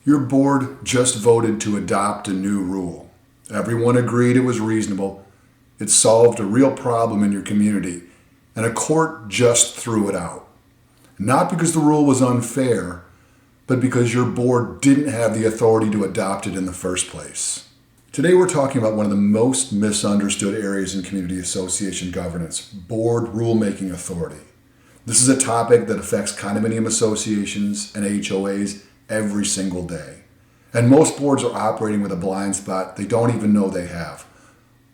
Your board just voted to adopt a new rule. Everyone agreed it was reasonable. It solved a real problem in your community, and a court just threw it out. Not because the rule was unfair, but because your board didn't have the authority to adopt it in the first place. Today we're talking about one of the most misunderstood areas in community association governance, board rulemaking authority. This is a topic that affects condominium associations and HOAs every single day. And most boards are operating with a blind spot they don't even know they have.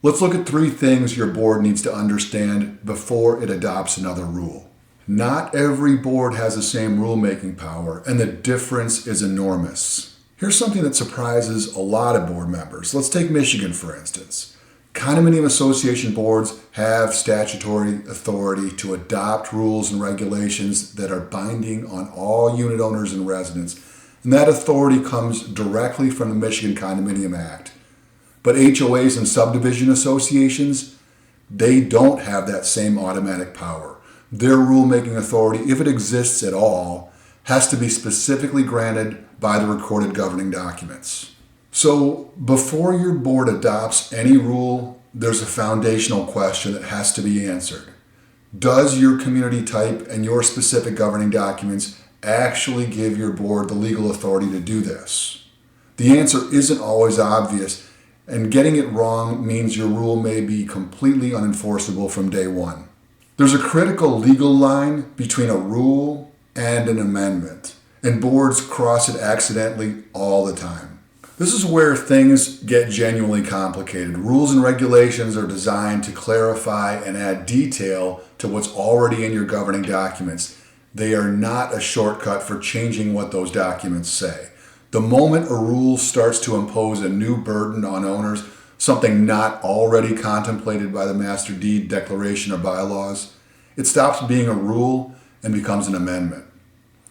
Let's look at 3 things your board needs to understand before it adopts another rule. Not every board has the same rulemaking power, and the difference is enormous. Here's something that surprises a lot of board members. Let's take Michigan, for instance. Condominium association boards have statutory authority to adopt rules and regulations that are binding on all unit owners and residents, and that authority comes directly from the Michigan Condominium Act. But HOAs and subdivision associations, they don't have that same automatic power. Their rulemaking authority, if it exists at all, has to be specifically granted by the recorded governing documents. So before your board adopts any rule, there's a foundational question that has to be answered. Does your community type and your specific governing documents actually give your board the legal authority to do this? The answer isn't always obvious, and getting it wrong means your rule may be completely unenforceable from day one. There's a critical legal line between a rule and an amendment, and boards cross it accidentally all the time. This is where things get genuinely complicated. Rules and regulations are designed to clarify and add detail to what's already in your governing documents. They are not a shortcut for changing what those documents say. The moment a rule starts to impose a new burden on owners, something not already contemplated by the master deed, declaration, or bylaws, it stops being a rule and becomes an amendment.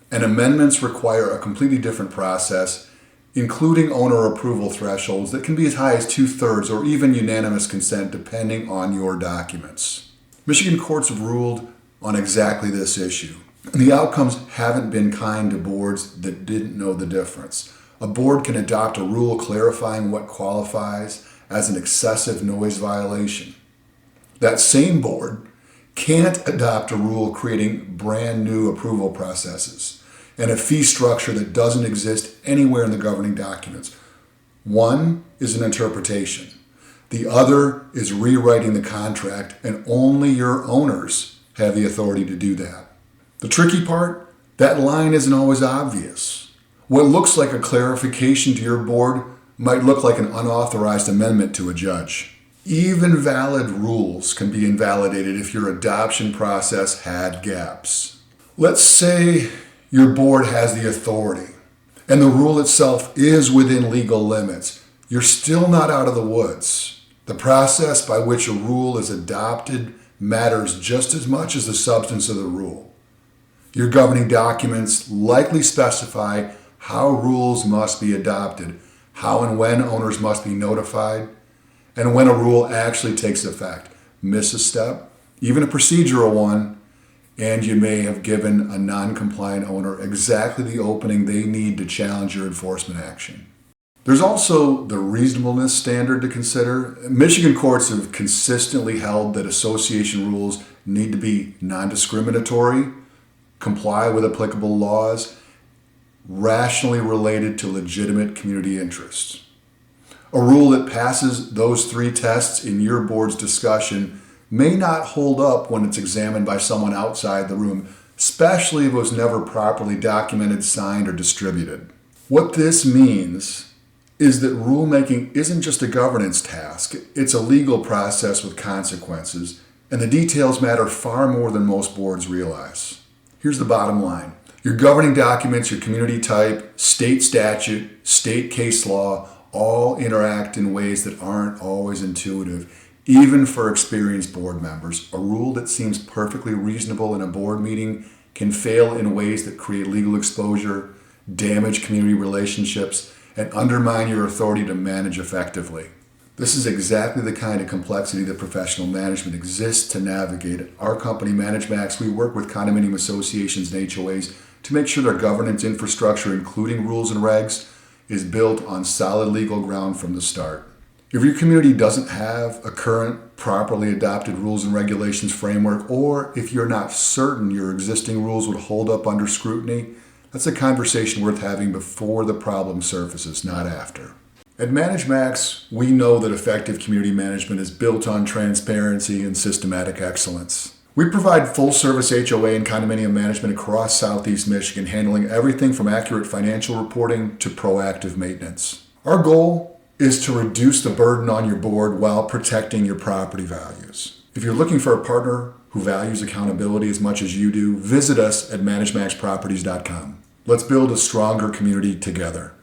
And amendments require a completely different process, including owner approval thresholds that can be as high as 2/3 or even unanimous consent depending on your documents. Michigan courts have ruled on exactly this issue. And the outcomes haven't been kind to boards that didn't know the difference. A board can adopt a rule clarifying what qualifies as an excessive noise violation. That same board can't adopt a rule creating brand new approval processes and a fee structure that doesn't exist anywhere in the governing documents. One is an interpretation. The other is rewriting the contract, and only your owners have the authority to do that. The tricky part, that line isn't always obvious. What looks like a clarification to your board might look like an unauthorized amendment to a judge. Even valid rules can be invalidated if your adoption process had gaps. Let's say your board has the authority and the rule itself is within legal limits. You're still not out of the woods. The process by which a rule is adopted matters just as much as the substance of the rule. Your governing documents likely specify how rules must be adopted, how and when owners must be notified, and when a rule actually takes effect. Miss a step, even a procedural one, and you may have given a non-compliant owner exactly the opening they need to challenge your enforcement action. There's also the reasonableness standard to consider. Michigan courts have consistently held that association rules need to be non-discriminatory, comply with applicable laws, rationally related to legitimate community interests. A rule that passes those 3 tests in your board's discussion may not hold up when it's examined by someone outside the room, especially if it was never properly documented, signed, or distributed. What this means is that rulemaking isn't just a governance task, it's a legal process with consequences, and the details matter far more than most boards realize. Here's the bottom line. Your governing documents, your community type, state statute, state case law, all interact in ways that aren't always intuitive, even for experienced board members. A rule that seems perfectly reasonable in a board meeting can fail in ways that create legal exposure, damage community relationships, and undermine your authority to manage effectively. This is exactly the kind of complexity that professional management exists to navigate. At our company, Managemax, we work with condominium associations and HOAs to make sure their governance infrastructure, including rules and regs, is built on solid legal ground from the start. If your community doesn't have a current, properly adopted rules and regulations framework, or if you're not certain your existing rules would hold up under scrutiny, that's a conversation worth having before the problem surfaces, not after. At Managemax, we know that effective community management is built on transparency and systematic excellence. We provide full-service HOA and condominium management across Southeast Michigan, handling everything from accurate financial reporting to proactive maintenance. Our goal is to reduce the burden on your board while protecting your property values. If you're looking for a partner who values accountability as much as you do, visit us at managemaxproperties.com. Let's build a stronger community together.